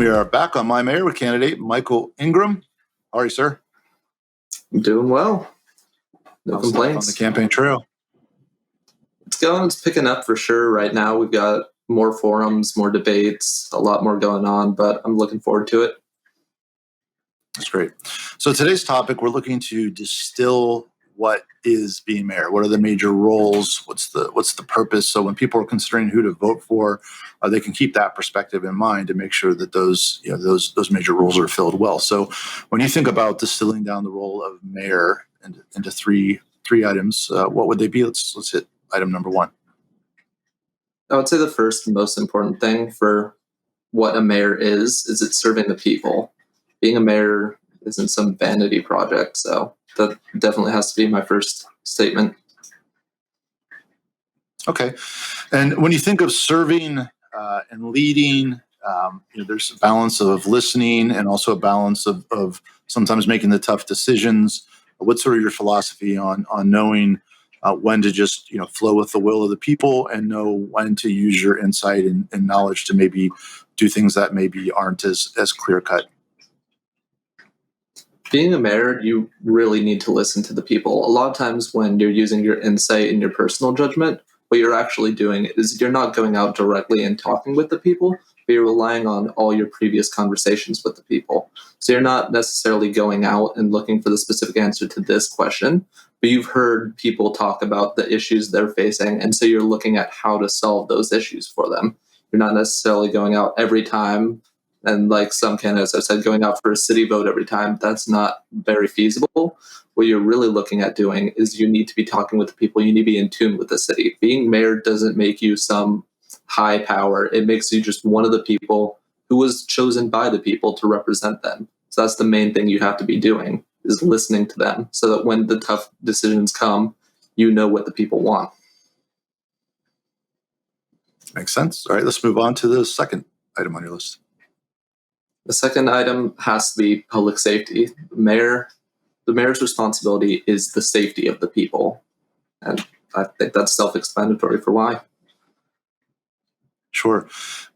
we are back on My Mayor with candidate Michael Ingram. How are you, sir? I'm doing well. No How's life complaints. on the campaign trail? It's going. It's picking up for sure. Right now, we've got more forums, more debates, a lot more going on, but I'm looking forward to it. That's great. So today's topic, we're looking to distill what is being mayor. What are the major roles? What's the purpose? So when people are considering who to vote for, they can keep that perspective in mind and make sure that those major roles are filled well. So when you think about distilling down the role of mayor into three items, what would they be? Let's hit item number one. I would say the first and most important thing for what a mayor is it's serving the people. Being a mayor isn't some vanity project, so that definitely has to be my first statement. Okay. And when you think of serving and leading, there's a balance of listening and also a balance of sometimes making the tough decisions. What's sort of your philosophy on knowing when to just flow with the will of the people and know when to use your insight and knowledge to maybe do things that maybe aren't as clear cut? Being a mayor, you really need to listen to the people. A lot of times when you're using your insight and your personal judgment, what you're actually doing is you're not going out directly and talking with the people, but you're relying on all your previous conversations with the people. So you're not necessarily going out and looking for the specific answer to this question, but you've heard people talk about the issues they're facing, and so you're looking at how to solve those issues for them. You're not necessarily going out every time, and like some candidates have said, going out for a city vote every time. That's not very feasible. What you're really looking at doing is you need to be talking with the people. You need to be in tune with the city. Being mayor doesn't make you some high power. It makes you just one of the people who was chosen by the people to represent them. So that's the main thing you have to be doing, is listening to them, so that when the tough decisions come, you know what the people want. Makes sense. All right, let's move on to the second item on your list. The second item has to be public safety. The mayor's responsibility is the safety of the people. And I think that's self-explanatory for why. Sure.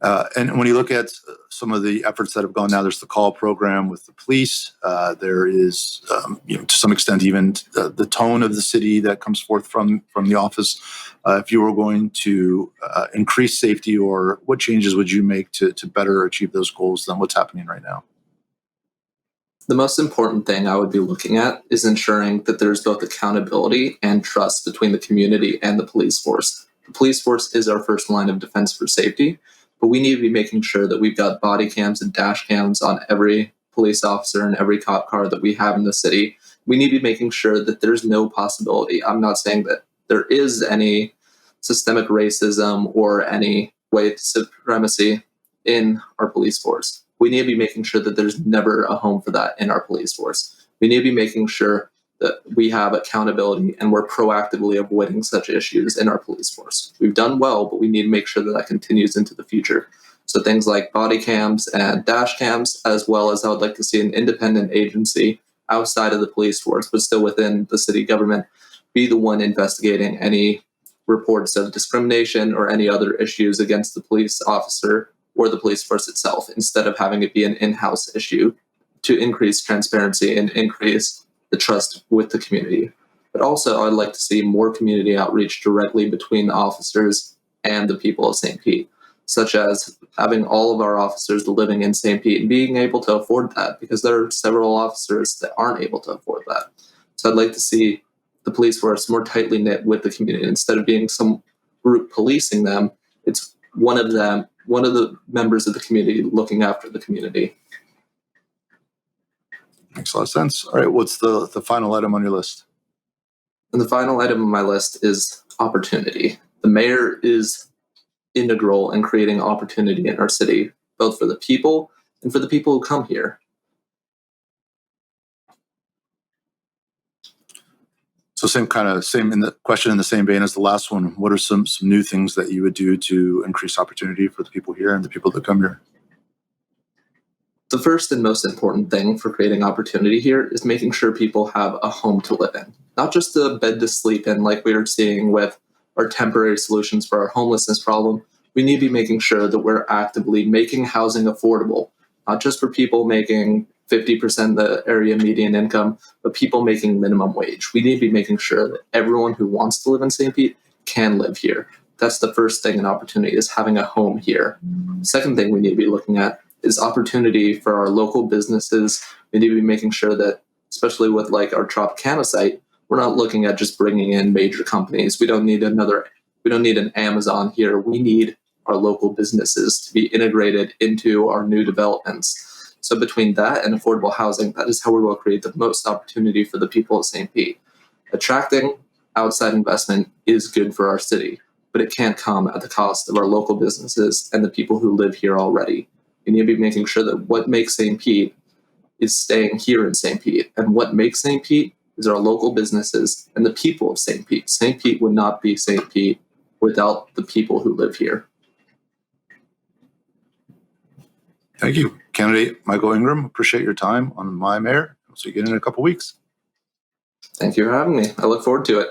And when you look at some of the efforts that have gone now, there's the call program with the police. There is, to some extent, even the tone of the city that comes forth from the office. If you were going to increase safety, or what changes would you make to better achieve those goals than what's happening right now? The most important thing I would be looking at is ensuring that there's both accountability and trust between the community and the police force. The police force is our first line of defense for safety, but we need to be making sure that we've got body cams and dash cams on every police officer and every cop car that we have in the city. We need to be making sure that there's no possibility. I'm not saying that there is any systemic racism or any white supremacy in our police force. We need to be making sure that there's never a home for that in our police force. We need to be making sure that we have accountability and we're proactively avoiding such issues in our police force. We've done well, but we need to make sure that that continues into the future. So things like body cams and dash cams, as well as I would like to see an independent agency outside of the police force, but still within the city government, be the one investigating any reports of discrimination or any other issues against the police officer or the police force itself, instead of having it be an in-house issue, to increase transparency and increase the trust with the community. But also, I'd like to see more community outreach directly between the officers and the people of St. Pete, such as having all of our officers living in St. Pete and being able to afford that, because there are several officers that aren't able to afford that. So I'd like to see the police force more tightly knit with the community. Instead of being some group policing them, it's one of the members of the community looking after the community. Makes a lot of sense. All right, what's the final item on your list? And the final item on my list is opportunity. The mayor is integral in creating opportunity in our city, both for the people and for the people who come here. So same in the question in the same vein as the last one. What are some new things that you would do to increase opportunity for the people here and the people that come here? The first and most important thing for creating opportunity here is making sure people have a home to live in, not just a bed to sleep in like we are seeing with our temporary solutions for our homelessness problem. We need to be making sure that we're actively making housing affordable. not just for people making 50% the area median income, but people making minimum wage. We need to be making sure that everyone who wants to live in St. Pete can live here. That's the first thing, an opportunity, is having a home here. Second thing we need to be looking at is opportunity for our local businesses. We need to be making sure that, especially with like our Tropicana site, we're not looking at just bringing in major companies. We don't need an Amazon here. We need our local businesses to be integrated into our new developments. So between that and affordable housing, that is how we will create the most opportunity for the people of St. Pete. Attracting outside investment is good for our city, but it can't come at the cost of our local businesses and the people who live here already. We need to be making sure that what makes St. Pete is staying here in St. Pete, and what makes St. Pete is our local businesses and the people of St. Pete. St. Pete would not be St. Pete without the people who live here. Thank you, candidate Michael Ingram. Appreciate your time on My Mayor. We'll see you again in a couple weeks. Thank you for having me. I look forward to it.